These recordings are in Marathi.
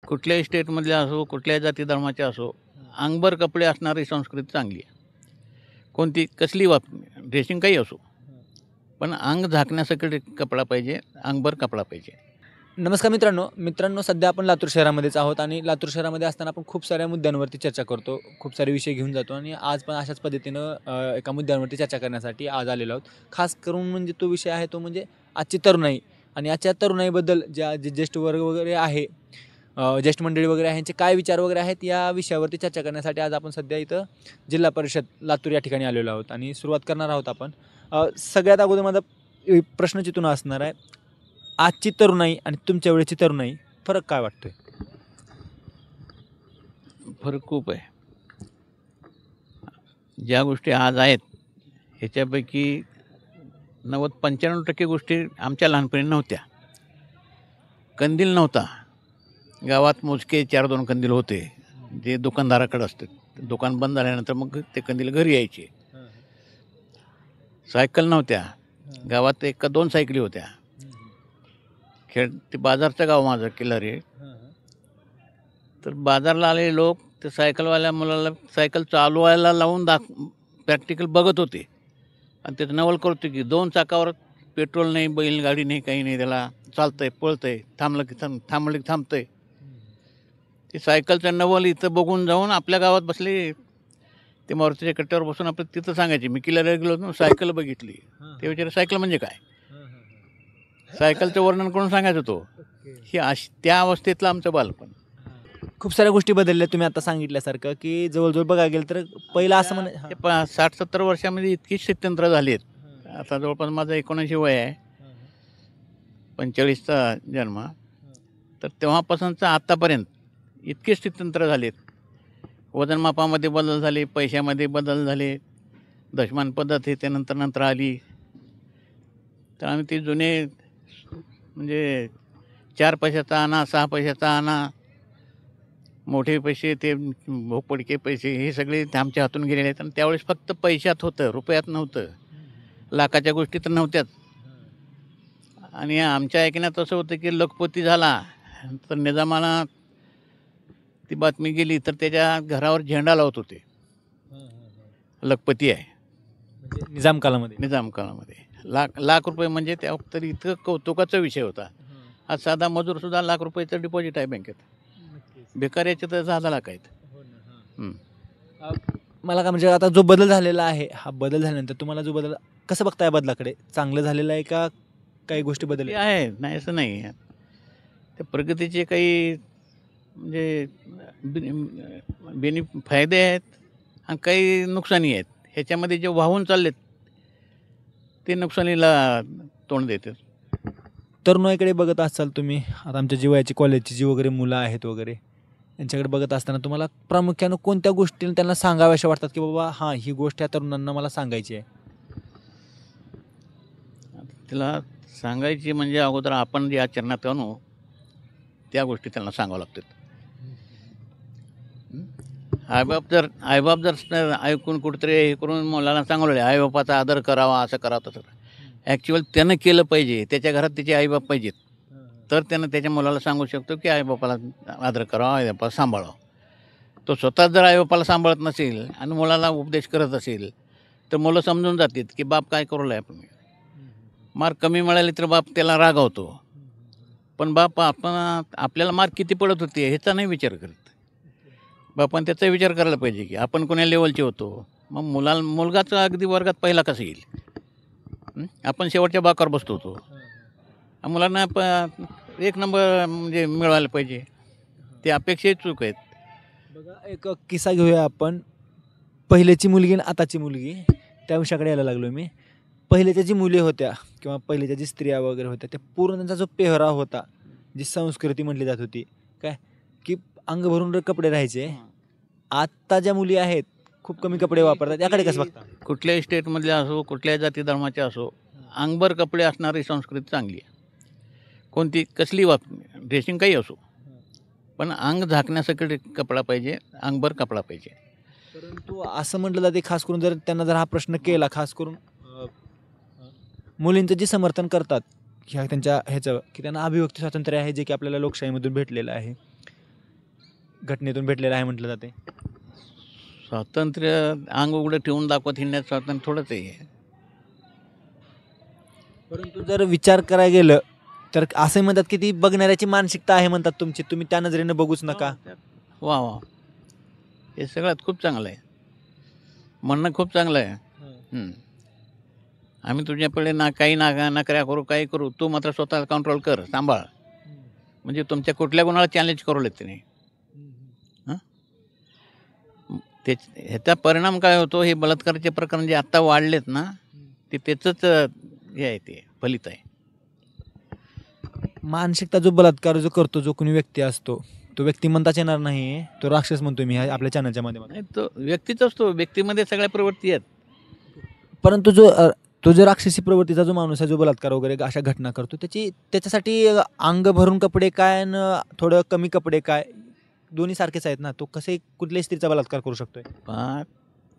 कुठल्याही स्टेटमधले असो, कुठल्याही जाती धर्माचे असो, अंगभर कपडे असणारी संस्कृती चांगली आहे. कोणती कसली ड्रेसिंग काही असो, पण अंग झाकण्यासाठी कपडा पाहिजे, अंगभर कपडा पाहिजे. नमस्कार मित्रांनो सध्या आपण लातूर शहरामध्येच आहोत आणि लातूर शहरामध्ये असताना आपण खूप साऱ्या मुद्द्यांवरती चर्चा करतो, खूप सारे विषय घेऊन जातो आणि आज पण अशाच पद्धतीनं एका मुद्द्यांवरती चर्चा करण्यासाठी आज आलेलो आहोत. खास करून म्हणजे तो विषय आहे तो म्हणजे आजची तरुणाई आणि आजच्या तरुणाईबद्दल जे ज्येष्ठ वर्ग वगैरे आहे, ज्येष्ठ मंडळी वगैरे आहे, यांचे काय विचार वगैरे आहेत या विषयावरती चर्चा करण्यासाठी आज आपण सध्या इथं जिल्हा परिषद लातूर या ठिकाणी आलेलो आहोत आणि सुरुवात करणार आहोत आपण. सगळ्यात अगोदर माझा प्रश्नचितून असणार आहे, आजची तरुणाई आणि तुमच्या वेळेची तरुणाई फरक काय वाटतोय? फरक खूप आहे. ज्या गोष्टी आज आहेत ह्याच्यापैकी 90-95% गोष्टी आमच्या लहानपणी नव्हत्या. कंदील नव्हता. गावात मोजके 4-2 कंदील होते, जे दुकानदाराकडे असतात. दुकान बंद झाल्यानंतर मग ते कंदील घरी यायचे. सायकल नव्हत्या. गावात 1-2 सायकली होत्या. ते बाजारचं गाव माझं किल्लारी. तर बाजारला आलेले लोक ते सायकलवाल्या मुलाला सायकल चालवायला लावून प्रॅक्टिकल बघत होते आणि त्याचं नवल करतो की 2 चाकावर पेट्रोल नाही, बैलगाडी नाही, काही नाही, त्याला चालतंय, पळतंय, थांबलं की थांबतंय. ते सायकलचं नवल इथं बघून जाऊन आपल्या गावात बसले, ते मारुतीच्या कट्ट्यावर बसून आपलं तिथं सांगायचे, मी किल्ल्याला गेलो होतो, सायकल बघितली. ते विचार सायकल म्हणजे काय, सायकलचं वर्णन करून सांगायचं तो. ही त्या अवस्थेतलं आमचं बालपण. खूप साऱ्या गोष्टी बदलल्या तुम्ही आता सांगितल्यासारखं, की जवळजवळ बघायला गेलं तर पहिलं असं म्हणे 60-70 वर्षामध्ये इतकी स्थित्यंतर झाली आहेत. आता जवळपास माझं 79 वय आहे, 45चा जन्म. तर तेव्हापासूनचं आत्तापर्यंत इतके स्थित्यंतर झालेत. वजनमापामध्ये बदल झाले, पैशामध्ये बदल झाले, दशमान पद्धत हे त्यानंतर आली. तर आम्ही ते जुने म्हणजे 4 पैशाचा आणा, 6 पैशाचा आणा, मोठे पैसे, ते भोपडके पैसे, हे सगळे आमच्या हातून गेलेले आहेत. आणि त्यावेळेस फक्त पैशात होतं, रुपयात नव्हतं. लाखाच्या गोष्टी तर नव्हत्याच. आणि आमच्या ऐकण्यात असं होतं की लखपती झाला तर निजामाला ती बातमी गेली तर त्याच्या घरावर झेंडा लावत होते, लखपती आहे. निजाम काळामध्ये लाख रुपये म्हणजे त्या तर इतकं कौतुकाचा विषय होता. आज साधा मजूरसुद्धा लाख रुपयाचं डिपॉझिट आहे बँकेत. बेकार्याचे तर 10 लाख आहेत. मला काय म्हणजे आता जो बदल झालेला आहे, हा बदल झाल्यानंतर तुम्हाला जो बदल कसं बघता या बदलाकडे? चांगलं झालेलं आहे का काही गोष्टी बदलल्या आहे? नाही असं नाही. त्या प्रगतीचे काही म्हणजे फायदे आहेत आणि काही नुकसानी आहेत. ह्याच्यामध्ये जे वाहून चाललेत ते नुकसानीला तोंड देतात. तरुणाईकडे बघत असाल तुम्ही, आता आमच्या जीवाची कॉलेजची जी वगैरे मुलं आहेत वगैरे, यांच्याकडे बघत असताना तुम्हाला प्रामुख्यानं कोणत्या गोष्टी त्यांना सांगाव्याशा वाटतात, की बाबा हां, ही गोष्ट या तरुणांना मला सांगायची आहे? तिला सांगायची म्हणजे अगोदर आपण जे आचरणात आणू त्या गोष्टी त्यांना सांगावं लागतात. आईबाप जर ऐकून कुठेतरी हे करून मुलाला सांगवले आईबापाचा आदर करावा, असं करावं तसं, ॲक्च्युअल त्यानं केलं पाहिजे. त्याच्या घरात त्याचे आईबाप पाहिजेत, तर त्यानं त्याच्या मुलाला सांगू शकतो की आईबापाला आदर करावा, आईबापाला सांभाळावं. तो स्वतः जर आईबापाला सांभाळत नसेल आणि मुलाला उपदेश करत असेल तर मुलं समजून जातात की बाप काय करू लागला. आपण मार्क कमी मिळाले तर बाप त्याला रागावतो, पण बाप आपल्याला मार्क किती पडत होते ह्याचा नाही विचार करत. बापान त्याचा विचार करायला पाहिजे की आपण कोण्या लेवलचे होतो. मग मुलगाचा अगदी वर्गात पहिला कसं येईल, आपण शेवटच्या बाकावर बसतो होतो. मुलांना 1 नंबर म्हणजे मिळवायला पाहिजे, ते अपेक्षाही चूक आहेत. बघा, एक किस्सा घेऊया आपण. पहिल्याची मुलगी आणि आताची मुलगी, त्या विषयाकडे यायला लागलो मी. पहिल्याच्या जी मुली होत्या किंवा पहिल्याच्या जी स्त्रिया वगैरे होत्या, त्या पूर्ण त्यांचा जो पेहराव होता, जी संस्कृती म्हटली जात होती, काय की अंग भरून कपडे राहायचे. आत्ता ज्या मुली आहेत खूप कमी कपडे वापरतात, याकडे कसं बघता? कुठल्याही स्टेटमधल्या असो, कुठल्याही जाती धर्माच्या असो, अंगभर कपडे असणारी संस्कृती चांगली आहे. कोणती कसली ड्रेसिंग काही असो, पण अंग झाकण्यासाठी कपडा पाहिजे, अंगभर कपडा पाहिजे. परंतु असं म्हटलं जाते, खास करून जर त्यांना जर हा प्रश्न केला, खास करून मुलींचं जे समर्थन करतात ह्या त्यांच्या ह्याचं, की त्यांना अभिव्यक्ती स्वातंत्र्य आहे, जे की आपल्याला लोकशाहीमधून भेटलेलं आहे, घटनेतून भेटलेलं आहे म्हटलं जाते. स्वातंत्र्य अंग उघडं ठेवून दाखवत हिंडण्यात स्वातंत्र्य थोडंच आहे. परंतु जर विचार करायला गेलं तर असं म्हणतात की ती बघणाऱ्याची मानसिकता आहे म्हणतात तुमची, तुम्ही त्या नजरेनं बघूच नका. वा वा, हे सगळ्यात खूप चांगलं आहे, म्हणणं खूप चांगलं आहे. हं. आम्ही तुझ्याकडे ना काही नकऱ्या करू, काही करू, तू मात्र स्वतः कंट्रोल कर, सांभाळ. म्हणजे तुमच्या कुठल्या गुणाला चॅलेंज करू लागते नाही. ते ह्याचा परिणाम काय होतो, हे बलात्काराचे प्रकरण जे आत्ता वाढलेत ना, ते त्याचंच हे आहे, ते फलित आहे. मानसिकता जो बलात्कार जो करतो जो कोणी व्यक्ती असतो तो व्यक्ती म्हणताच येणार नाही, तो राक्षस म्हणतोय मी आपल्या चॅनलच्या माध्यमातून. नाही, तो व्यक्तीच असतो, व्यक्तीमध्ये सगळ्या प्रवृत्ती आहेत. परंतु तो जो राक्षसी प्रवृत्तीचा जो माणूस आहे जो बलात्कार वगैरे अशा घटना करतो त्याच्यासाठी अंग भरून कपडे काय न थोडं कमी कपडे काय दोन्ही सारखेच आहेत ना, तो कसे कुठल्याही स्त्रीचा बलात्कार करू शकतोय. पण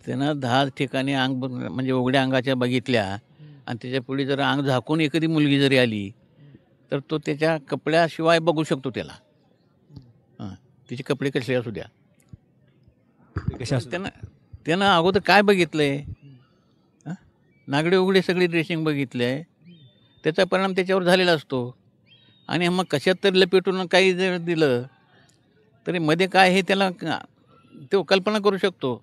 त्यानं 10 ठिकाणी म्हणजे उघड्या अंगाच्या बघितल्या आणि त्याच्या पुढे जर अंग झाकून एखादी मुलगी जरी आली तर तो त्याच्या कपड्याशिवाय बघू शकतो त्याला. तिचे कपडे कसे असू द्या, त्यानं अगोदर काय बघितलंय, नागडे उघडे सगळी ड्रेसिंग बघितले आहे, त्याचा परिणाम त्याच्यावर झालेला असतो. आणि मग कशात तरी लपेटून काही जर दिलं तरी मध्ये काय हे त्याला तो कल्पना करू शकतो.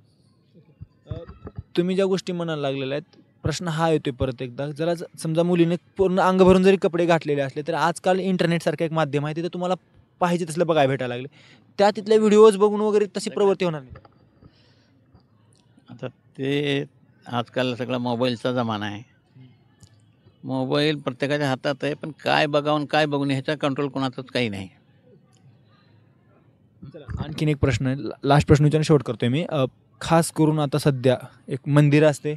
तुम्ही ज्या गोष्टी म्हणायला लागलेल्या आहेत, प्रश्न हा येतोय परत एकदा, जरा समजा मुलीने पूर्ण अंग भरून जरी कपडे घातलेले असले तर आजकाल इंटरनेटसारखं एक माध्यम आहे, तिथे तुम्हाला पाहिजे तसलं बघायला भेटायला लागले, तिथले व्हिडिओज बघून वगैरे तशी प्रवृत्ती होणार नाही. आता ते आजकाल सगळा मोबाईलचा जमाना आहे. मोबाईल प्रत्येकाच्या हातात आहे, पण काय बघावून काय बघून ह्याचा कंट्रोल कोणाचाच काही नाही. आणखीन एक प्रश्न आहे, लास्ट प्रश्न विचारून शेवट करतोय मी. खास करून आता सध्या एक मंदिर असते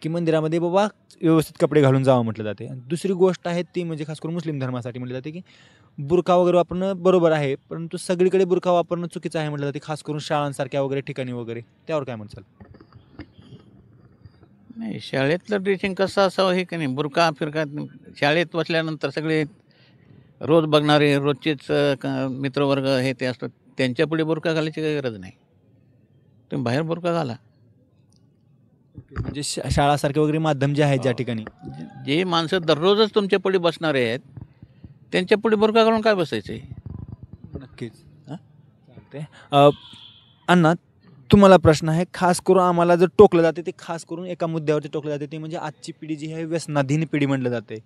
की मंदिरामध्ये बाबा व्यवस्थित कपडे घालून जावं म्हटलं जाते. दुसरी गोष्ट आहे ती म्हणजे खास करून मुस्लिम धर्मासाठी म्हटलं जाते की बुरखा वगैरे वापरणं बरोबर आहे, परंतु सगळीकडे बुरखा वापरणं चुकीचं आहे म्हटलं जाते, खास करून शाळांसारख्या वगैरे ठिकाणी वगैरे. त्यावर काय म्हणसाल? नाही, शाळेतलं ड्रेसिंग कसं असावं हे की नाही, बुरका फिरका शाळेत बसल्यानंतर सगळे रोज बघणारे रोजचेच मित्रवर्ग हे ते असतात, त्यांच्यापुढे बुरका घालायची काही गरज नाही. तुम्ही बाहेर बुरका घाला. म्हणजे शाळासारखे वगैरे माध्यम जे आहेत ज्या ठिकाणी जे माणसं दररोजच तुमच्या पुढे बसणारे आहेत त्यांच्या पुढे बुरका घालून काय बसायचे. नक्कीच चालते. अण्णा, तुम्हाला प्रश्न आहे, खास करून आम्हाला जर टोकलं जाते ते खास करून एका मुद्द्यावरती टोकलं जाते, ते म्हणजे आजची पिढी जी आहे व्यसनाधीन पिढी म्हटलं जाते.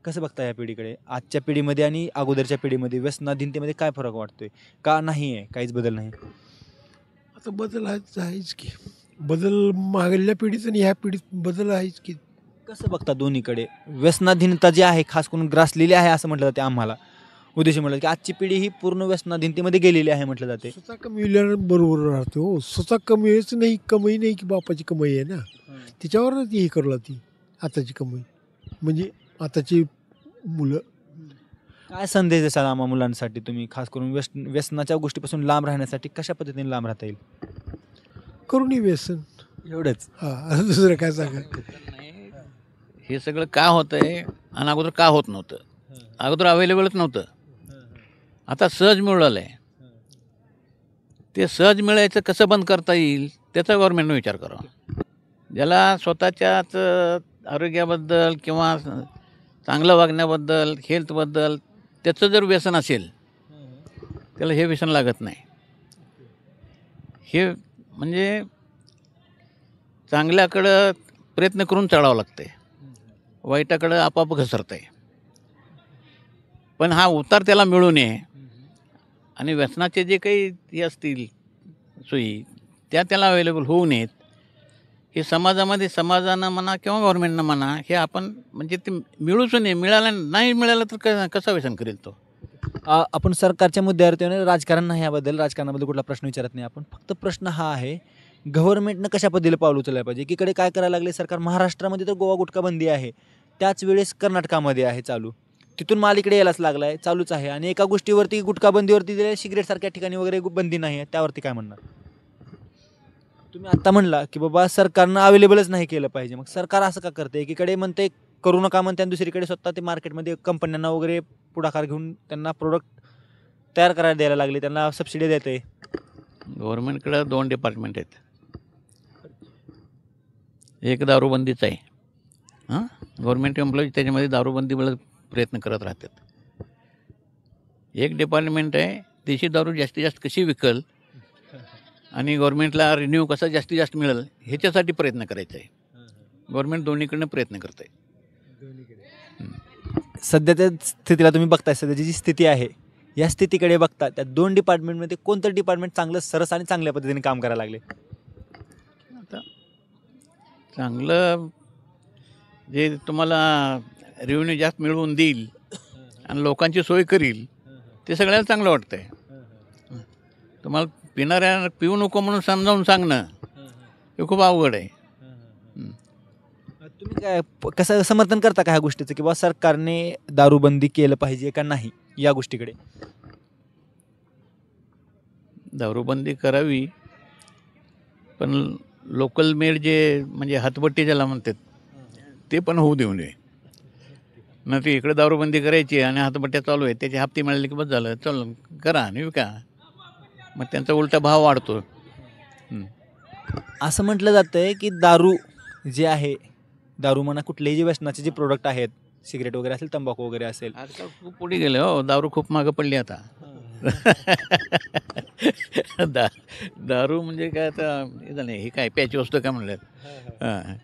कसं बघता या पिढीकडे, आजच्या पिढीमध्ये आणि अगोदरच्या पिढीमध्ये व्यसनाधीनतेमध्ये काय फरक वाटतोय, का नाही आहे, काहीच बदल नाही? आता बदल आहेच की, बदल मागल्या पिढीत आणि ह्या पिढीत बदल आहेच की. कसं बघता दोन्हीकडे? व्यसनाधीनता जी आहे खास करून ग्रासलेली आहे असं म्हटलं जाते आम्हाला, उद्देश म्हटलं की आजची पिढी ही पूर्ण व्यसनाधीनतेमध्ये गेलेली आहे म्हटलं जाते. स्वतः कमविल्यावर बरोबर राहते हो, स्वतः कमवायच नाही, कमाई नाही की बापाची कमाई आहे ना, त्याच्यावरच हे करू लागते आताची कमाई. म्हणजे आताची मुलं काय संदेश देसाल आम्हा मुलांसाठी तुम्ही, खास करून व्यसनाच्या गोष्टीपासून लांब राहण्यासाठी कशा पद्धतीने लांब राहता येईल? करून व्यसन एवढंच. हां, दुसरं काय सांगा. हे सगळं का होतं आहे आणि अगोदर का होत नव्हतं? अगोदर अवेलेबलच नव्हतं, आता सहज मिळालं आहे. ते सहज मिळायचं कसं बंद करता येईल त्याचा गव्हर्नमेंटनं विचार करावा. ज्याला स्वतःच्याच आरोग्याबद्दल किंवा चांगलं वागण्याबद्दल हेल्थबद्दल त्याचं जर व्यसन असेल त्याला हे व्यसन लागत नाही. हे म्हणजे चांगल्याकडं प्रयत्न करून चढावं लागतं आहे, वाईटाकडं आपोआप घसरतं आहे. पण हा उतार त्याला मिळू नये आणि व्यसनाचे जे काही हे असतील सोयी त्याला अवेलेबल होऊ नयेत, हे समाजानं म्हणा किंवा गव्हर्नमेंटनं म्हणा, हे आपण म्हणजे ते मिळूच नये. नाही मिळालं तर कसं व्यसन करेल तो? आपण सरकारच्या मुद्द्यावरती राजकारण नाही, याबद्दल राजकारणाबद्दल कुठला प्रश्न विचारत नाही आपण, फक्त प्रश्न हा आहे गव्हर्नमेंटनं कशा पद्धतीने पाऊल उचलायला पाहिजे. एकीकडे काय करायला लागले सरकार, महाराष्ट्रामध्ये तर गोवा गुटखा बंदी आहे, त्याच वेळेस कर्नाटकामध्ये आहे चालू, तिथून मालिकडे यायलाच लागला आहे, चालूच आहे. आणि एका गोष्टीवरती गुटखा बंदीवरती दिले, सिगरेटसारख्या ठिकाणी वगैरे बंदी नाही आहे, त्यावरती काय म्हणणार तुम्ही? आत्ता म्हणला की बाबा सरकारनं अवेलेबलच नाही केलं पाहिजे, मग सरकार असं का करते? एकीकडे म्हणते करू नका म्हणते आणि दुसरीकडे स्वतः ते मार्केटमध्ये कंपन्यांना वगैरे पुढाकार घेऊन त्यांना प्रोडक्ट तयार करायला द्यायला लागले, त्यांना सबसिडी देत आहे. गव्हर्नमेंटकडं 2 डिपार्टमेंट आहेत. एक दारूबंदीचं आहे. हां, गव्हर्नमेंट एम्प्लॉई त्याच्यामध्ये दारूबंदीमुळे प्रयत्न करत राहतात. एक डिपार्टमेंट आहे देशी दारू जास्तीत जास्त कशी विकल आणि गव्हर्नमेंटला रिन्यू कसा जास्तीत जास्त मिळेल ह्याच्यासाठी प्रयत्न करायचा आहे. गव्हर्नमेंट दोन्हीकडनं प्रयत्न करत आहे. सध्याच्या स्थितीला तुम्ही बघताय, सध्याची जी स्थिती आहे या स्थितीकडे बघता त्या 2 डिपार्टमेंटमध्ये कोणतं डिपार्टमेंट चांगलं सरस आणि चांगल्या पद्धतीने काम करायला लागले? आता चांगलं जे तुम्हाला रेव्हेन्यू जास्त मिळवून देईल आणि लोकांची सोय करील ते सगळ्याला चांगलं वाटतं आहे. तुम्हाला पिणाऱ्या पिऊ नको म्हणून समजावून सांगणं हे खूप अवघड आहे. तुम्ही काय कसं समर्थन करता का ह्या गोष्टीचं, की बा सरकारने दारूबंदी केलं पाहिजे का नाही या गोष्टीकडे? दारूबंदी करावी, पण लोकल मेड जे म्हणजे हातभट्टी ज्याला म्हणतात ते पण होऊ देऊ नये. न ते इकडे दारूबंदी करायची आणि हातभट्ट्या चालू आहे, त्याचे हप्ते मिळाले की बस झालं, चल करा आणि विका. मग त्यांचा उलटा भाव वाढतो. असं म्हटलं जातं आहे की दारू जे आहे, दारू म्हणा कुठलेही जे व्यसनाचे जे प्रोडक्ट आहेत, सिगरेट वगैरे असेल, तंबाखू वगैरे असेल, आजकाल खूप पुढे गेले हो, दारू खूप मागं पडली आता. दारू म्हणजे काय आता हे झालं, हे काय प्याची वस्तू काय म्हणल्यात. हां,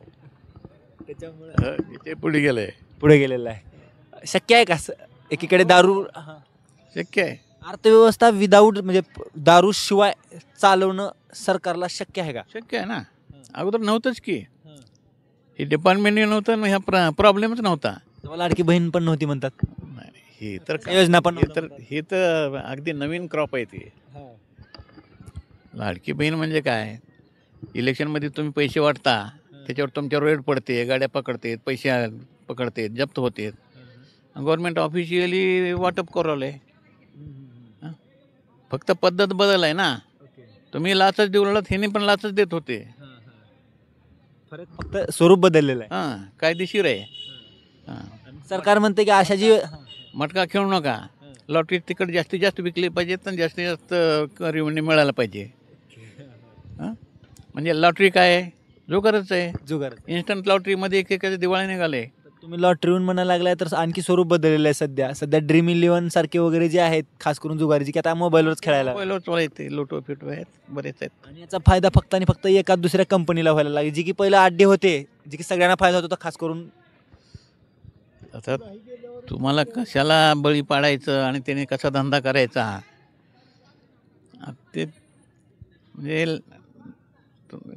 त्याच्यामुळे ते पुढे गेलं आहे. पुढे गेलेलं आहे. शक्य आहे का एकीकडे दारू शक्य आहे. अर्थव्यवस्था विदाऊट म्हणजे दारू शिवाय चालवणं सरकारला शक्य आहे का? शक्य आहे ना. अगोदर नव्हतंच की, हे डिपार्टमेंट नव्हतं आणि ह्या प्रॉब्लेमच नव्हता. लाडकी बहीण पण नव्हती म्हणतात. नाही, हे तर योजना पण हे तर अगदी नवीन क्रॉप आहे ते. लाडकी बहीण म्हणजे काय, इलेक्शनमध्ये तुम्ही पैसे वाटता, त्याच्यावर तुमच्यावर रेड पडते, गाड्या पकडते, पैसे पकडते, जप्त होते. गव्हर्नमेंट ऑफिशियली वाटप करवलं आहे. फक्त पद्धत बदल आहे ना. तुम्ही लाचच देऊ लागलात, ह्याने पण लाचच देत होते. फरक फक्त स्वरूप बदललेलं आहे. हां, कायदेशीर आहे. हां, सरकार म्हणते की अशा जी मटका खेळू नका, लॉटरी तिकीट जास्तीत जास्त विकले पाहिजेत आणि जास्तीत जास्त रेव्हेन्यू मिळायला पाहिजे. हां, म्हणजे लॉटरी काय आहे, जोगरच आहे. जुगार, इन्स्टंट लॉटरीमध्ये एकेकाचे दिवाळी निघाले. तुम्ही लॉटरीहून म्हणायला लागलाय तर आणखी स्वरूप बदललेलं आहे. सध्या ड्रीम इलेव्हन सारखे वगैरे जे आहेत, खास करून जुगारीची, की आता मोबाईलवरच खेळायला पहिलं येते, लोटो फिटो आहेत, बरेच आहेत. आणि याचा फायदा फक्त आणि फक्त एका दुसऱ्या कंपनीला व्हायला लागली, जी की पहिलं अड्डे होते, जी की सगळ्यांना फायदा होत होता, खास करून. आता तुम्हाला कशाला बळी पाडायचं आणि त्याने कसा धंदा करायचा ते म्हणजे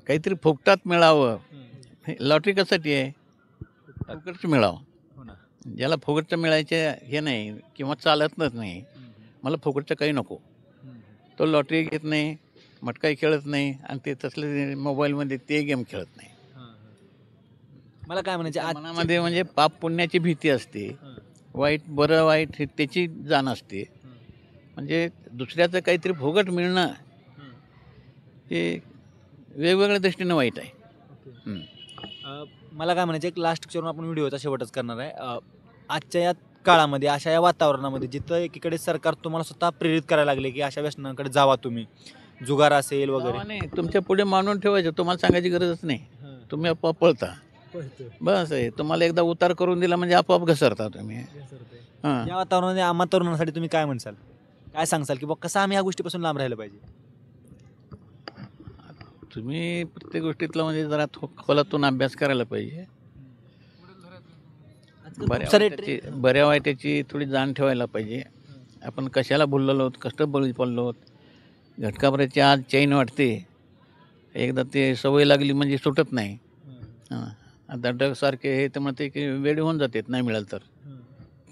काहीतरी फुकटात मिळावं. लॉटरी कशासाठी आहे, फुकटच मिळावं. ज्याला फुकटचं मिळायचे हे नाही किंवा चालतच नाही, मला फुकटचं काही नको, तो लॉटरी घेत नाही, मटकाही खेळत नाही आणि ते तसले मोबाईलमध्ये ते गेम खेळत नाही. मला काय म्हणायचे, मनामध्ये म्हणजे पाप पुण्याची भीती असते, वाईट बरं वाईट हे त्याची जाण असते. म्हणजे दुसऱ्याचं काहीतरी फुकट मिळणं हे वेगवेगळ्या दृष्टीनं वाईट आहे. मला काय म्हणायचं, एक लास्ट करून आपण व्हिडिओचा शेवटच करणार आहे. आजच्या या काळामध्ये, अशा या वातावरणामध्ये, जिथं एकीकडे सरकार तुम्हाला स्वतः प्रेरित करायला लागले की अशा व्यसनांकडे जावा तुम्ही, जुगार असेल वगैरे, नाही तुमच्या पुढे मानून ठेवायचं, तुम्हाला सांगायची गरजच नाही, तुम्ही आपोआप पळता. बस आहे, तुम्हाला एकदा उतार करून दिला म्हणजे आपोआप घसरता तुम्ही. हां, या वातावरणामध्ये आम्हा तरुणांसाठी तुम्ही काय म्हणसाल, काय सांगसाल की कसं आम्ही या गोष्टीपासून लांब राहिलं पाहिजे? तुम्ही प्रत्येक गोष्टीतला म्हणजे जरा खोलातून अभ्यास करायला पाहिजे. बऱ्या वाईटाची थोडी जाण ठेवायला पाहिजे. आपण कशाला बोललेलो आहोत, कसं बळी पडलो आहोत. घटकाभराची आज चैन वाटते, एकदा ते सवय लागली म्हणजे सुटत नाही. हां, आता ड्रगसारखे हे तर म्हणते की वेळ होऊन जातात, नाही मिळालं तर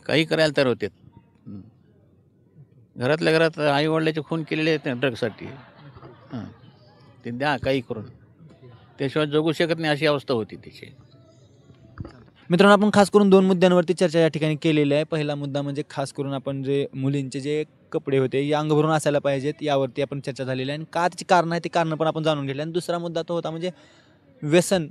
काही करायला तयार होतात. घरातल्या घरात आईवडिलाचे खून केलेले आहेत ड्रगसाठी. हां, ते द्या काही करून, त्याशिवाय जगू शकत नाही अशी अवस्था होती त्याची. मित्रांनो, आपण खास करून 2 मुद्द्यांवरती चर्चा या ठिकाणी केलेली आहे. पहिला मुद्दा म्हणजे खास करून आपण जे मुलींचे जे कपडे होते या अंगभरून असायला पाहिजेत यावरती आपण चर्चा झालेली आहे आणि का त्याची कारणं आहे ते कारणं पण आपण जाणून घेतली. आणि दुसरा मुद्दा तो होता म्हणजे व्यसन